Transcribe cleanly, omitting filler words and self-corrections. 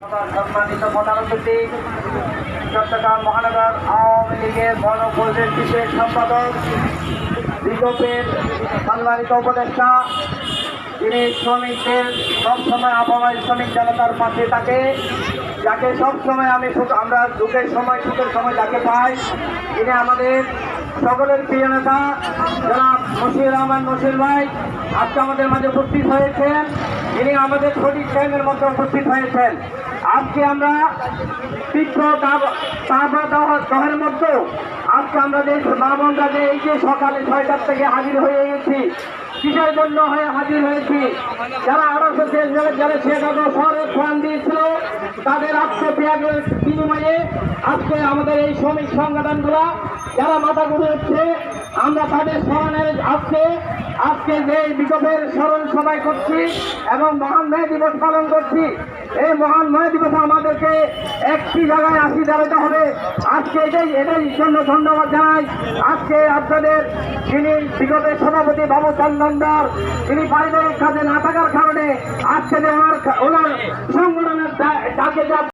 সম্মানিত প্রধান অতিথি চট্টগ্রাম মহানগর আওয়ামী লীগের গণপরিষদের বিশেষ সম্পাদক বিজেপির সম্মানিত উপদেষ্টা, যিনি শ্রমিকদের সবসময় আবহাওয়ায় শ্রমিক জনতার পাশে থাকে, যাকে সবসময় আমরা দুঃখের সময় সুখের সময় যাকে পাই, তিনি আমাদের সকলের প্রিয় নেতা জনাব মশিউর রহমান মশিউর ভাই আজকে আমাদের মাঝে উপস্থিত হয়েছেন। তিনি আমাদের সঠিক টাইমের মধ্যে উপস্থিত হয়েছেন। আজকে আমরা তীব্র দহের মধ্যে আজকে আমরা যে মা বোনরা যে এই যে সকালে 6টার থেকে হাজির হয়ে গেছি, কিসের জন্য হয়ে হাজির হয়েছি? যারা 1843 সালে শিয়াগঞ্জ শহরে প্রাণ দিয়েছিল, তাদের আত্মত্যাগের বিনিময়ে আজকে আমাদের এই শ্রমিক সংগঠনগুলা যারা মাথা ঘুরে উঠছে, আমরা তাদের স্মরণের আজকে যে বিক্ষোভের স্মরণ সবাই করছি এবং মহান মে দিবস পালন করছি। এই মহান মে দিবসে আমাদেরকে একটি জায়গায় আসি দাঁড়াতে হবে। আজকে এটাই জন্য ধন্যবাদ জানাই। আজকে আপনাদের যিনি বিগতের সভাপতি বাবু চন্দনদার, তিনি পারিবারিক কাজে না থাকার কারণে আজকে ওনার সংগঠনের ডাকে